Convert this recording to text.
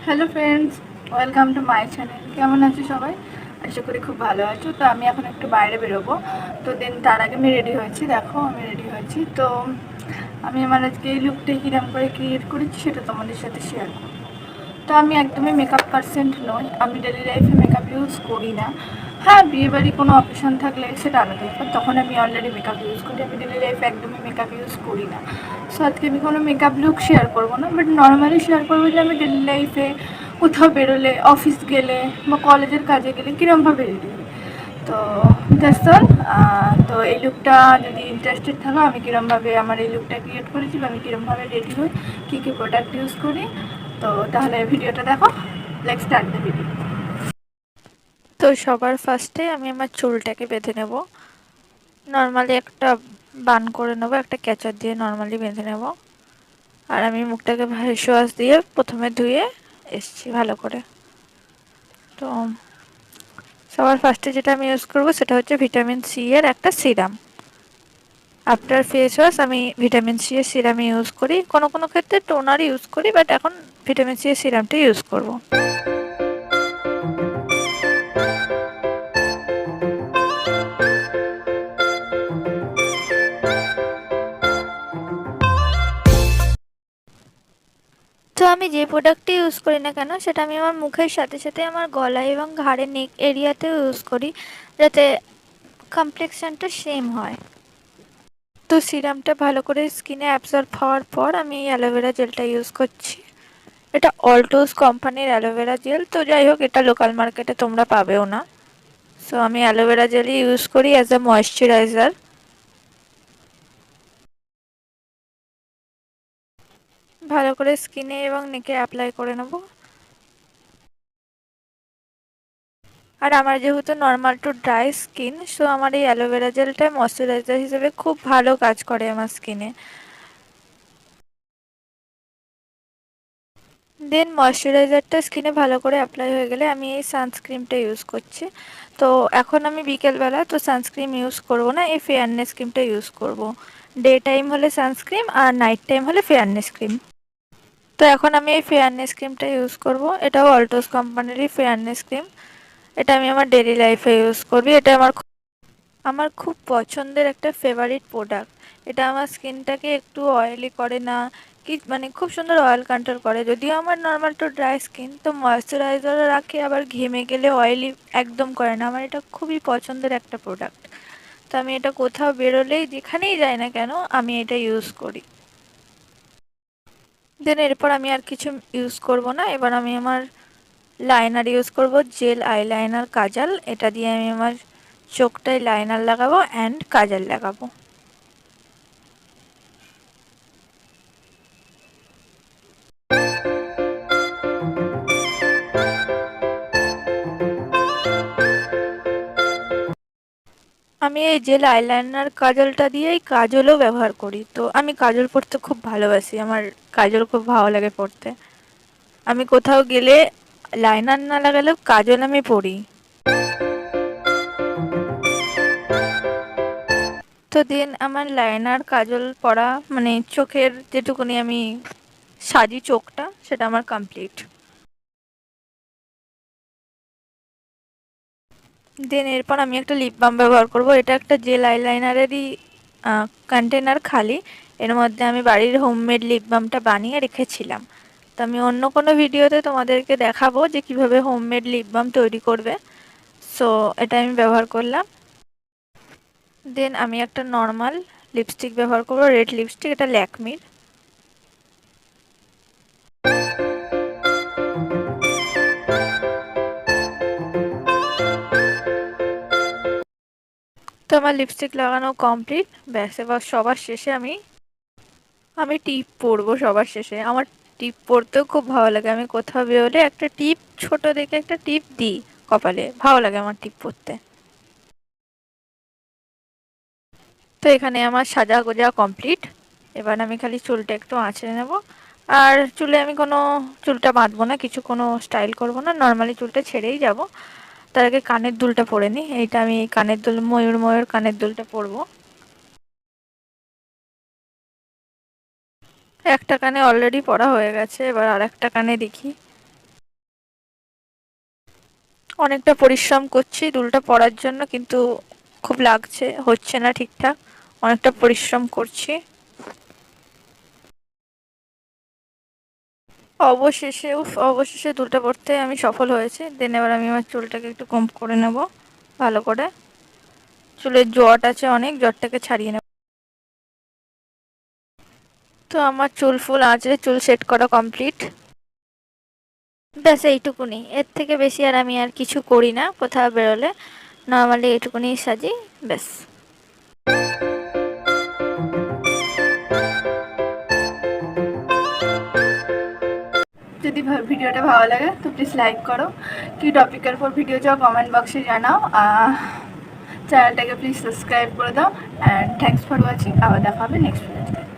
Hello friends, welcome to my channel. কেমন আছো সবাই? আশা করি খুব ভালো আছো। তো আমি এখন একটু বাইরে বেরোবো, তো দেন তার আগে আমি রেডি হয়েছি। দেখো আমি রেডি হয়েছি। তো আমি আমার আজকে এই লুকটা কীরকম করে ক্রিয়েট করেছি সেটা তোমাদের সাথে শেয়ার করবো। তো আমি একদমই মেকআপ পার্সেন্ট নই, আমি ডেলি লাইফে মেকআপ ইউজ করি না। হ্যাঁ, বিয়েবাড়ি কোনো অকেশন থাকলে সেটা আলাদা ব্যাপার, তখন আমি অলরেডি মেকআপ ইউজ করি। আমি ডেলি লাইফে একদমই মেকআপ ইউজ করি না। সো আজকে আমি কোনো মেকআপ লুক শেয়ার করবো না, বাট নর্মালি শেয়ার করবো যে আমি ডেলি লাইফে কোথাও বেরোলে, অফিস গেলে বা কলেজের কাজে গেলে কীরকমভাবে রেডি হই। তো দ্যাটস অল। তো এই লুকটা যদি ইন্টারেস্টেড থাকো, আমি কীরমভাবে আমার এই লুকটা ক্রিয়েট করেছি বা আমি কীরমভাবে রেডি হই, কী কী প্রোডাক্ট ইউজ করি, তো তাহলে ভিডিওটা দেখো। Let's start the video. তো সবার ফার্স্টে আমি আমার চুলটাকে বেঁধে নেব। নর্মালি একটা বান করে নেবো, একটা ক্যাচার দিয়ে নর্মালি বেঁধে নেব। আর আমি মুখটাকে ফেস ওয়াশ দিয়ে প্রথমে ধুয়ে এসছি ভালো করে। তো সবার ফার্স্টে যেটা আমি ইউজ করবো সেটা হচ্ছে ভিটামিন সি এর একটা সিরাম। আফটার ফেস ওয়াশ আমি ভিটামিন সি এর সিরাম ইউজ করি, কোনো কোনো ক্ষেত্রে টোনার ইউজ করি, বাট এখন ভিটামিন সি এর সিরামটা ইউজ করব। তো আমি যে প্রোডাক্টটি ইউজ করি না কেন সেটা আমি আমার মুখের সাথে সাথে আমার গলা এবং ঘাড়ের নেক এরিয়াতেও ইউজ করি, যাতে কমপ্লেক্সনটা সেম হয়। তো সিরামটা ভালো করে স্কিনে অ্যাবজর্ব হওয়ার পর আমি এই অ্যালোভেরা জেলটা ইউজ করছি। এটা অলটোস কোম্পানির অ্যালোভেরা জেল। তো যাই হোক, এটা লোকাল মার্কেটে তোমরা পাবেও না। সো আমি অ্যালোভেরা জেলই ইউজ করি অ্যাজ আ ময়েশ্চারাইজার। ভালো করে স্কিনে এবং নেকে অ্যাপ্লাই করে নেব। আর আমার যেহেতু normal to dry skin, so আমার এই অ্যালোভেরা জেলটা ময়েশ্চারাইজার হিসেবে খুব ভালো কাজ করে আমার স্কিনে। দেন ময়েশ্চারাইজারটা স্কিনে ভালো করে অ্যাপ্লাই হয়ে গেলে আমি এই সানস্ক্রিমটা ইউজ করছি। তো এখন আমি বিকেলবেলা তো সানস্ক্রিম ইউজ করব না, এই ফেয়ারনেস ক্রিমটা ইউজ করব। ডে টাইম হলে সানস্ক্রিম আর নাইট টাইম হলে ফেয়ারনেস ক্রিম। তো এখন আমি এই ফেয়ারনেস ক্রিমটা ইউজ করব। এটাও অলটোস কোম্পানিরই ফেয়ারনেস ক্রিম। এটা আমি আমার ডেইলি লাইফে ইউজ করবি। এটা আমার খুব পছন্দের একটা ফেভারিট প্রোডাক্ট। এটা আমার স্কিনটাকে একটু অয়েলি করে না, কি মানে খুব সুন্দর অয়েল কন্ট্রোল করে। যদিও আমার নর্মাল টু ড্রাই স্কিন, তো ময়েশ্চারাইজারও রাখে, আবার ঘেমে গেলে অয়েলি একদম করে না। আমার এটা খুবই পছন্দের একটা প্রোডাক্ট। তো আমি এটা কোথাও বেরোলেই যেখানেই যাই না কেন আমি এটা ইউজ করি। দেন এরপর আমি আর কিছু ইউজ করব না। এবার আমি আমার লাইনার ইউজ করব, জেল আইলাইনার কাজল। এটা দিয়ে আমি আমার চোখটায় লাইনার লাগাবো অ্যান্ড কাজল লাগাবো। আমি এই জেল আইলাইনার কাজলটা দিয়েই কাজলও ব্যবহার করি। তো আমি কাজল পরতে খুব ভালোবাসি, আমার কাজল খুব ভালো লাগে পরতে। আমি কোথাও গেলে লাইনার না লাগালেও কাজল আমি পরি। তো দেন আমার লাইনার কাজল পরা মানে চোখের যেটুকুনি আমি সাজি চোখটা, সেটা আমার কমপ্লিট। দেন এরপর আমি একটা লিপ বাম ব্যবহার করব। এটা একটা জেল আইলাইনারেরই কন্টেনার খালি। এর মধ্যে আমি বাড়ির হোমমেড লিপ বামটা বানিয়ে রেখেছিলাম। তো আমি অন্য কোনো ভিডিওতে তোমাদেরকে দেখাবো যে কিভাবে হোমমেড লিপ বাম তৈরি করবে। সো এটা আমি ব্যবহার করলাম। দেন আমি একটা নর্মাল লিপস্টিক ব্যবহার করবো, রেড লিপস্টিক, এটা ল্যাকমির। তো আমার লিপস্টিক লাগানো কমপ্লিট। ব্যাস, এবার সবার শেষে আমি আমি টিপ পরবো। সবার শেষে আমার টিপ পরতেও খুব ভালো লাগে। আমি কোথাও বেরোলে একটা টিপ, ছোট দেখে একটা টিপ দিই কপালে, ভালো লাগে আমার টিপ পরতে। তো এখানে আমার সাজা গোজা কমপ্লিট। এবার আমি খালি চুলটা একটু আঁচড়ে নেব। আর চুলে আমি চুলটা বাঁধবো না, কিছু কোনো স্টাইল করব না, নর্মালি চুলটা ছেড়েই যাব। তার আগে কানের দুলটা পরে নিই। এইটা আমি কানের দুল, ময়ূর ময়ূর কানের দুলটা পরবো। একটা কানে অলরেডি পরা হয়ে গেছে, এবার আর একটা কানে দেখি। অনেকটা পরিশ্রম করছি দুলটা পরার জন্য, কিন্তু খুব লাগছে, হচ্ছে না ঠিকঠাক, অনেকটা পরিশ্রম করছি। অবশেষে দুলটা পরতে আমি সফল হয়েছি। দেন এবার আমি আমার চুলটাকে একটু কম করে নেব ভালো করে। চুলের জট আছে অনেক, জটটাকে ছাড়িয়ে নেব। তো আমার চুল ফুল আঁচড়ে চুল সেট করা কমপ্লিট। ব্যাস এইটুকুনি, এর থেকে বেশি আর আমি আর কিছু করি না কোথাও বেরোলে। নর্মালি এইটুকুনি সাজি, ব্যাস। যদি ভিডিওটা ভালো লাগে তো প্লিজ লাইক করো, কি টপিকের উপর ভিডিও চাও কমেন্ট বক্সে জানাও। চ্যানেলটাকে প্লিজ সাবস্ক্রাইব করে দাও। And thanks for watching. আবার দেখা হবে নেক্সট ভিডিওতে।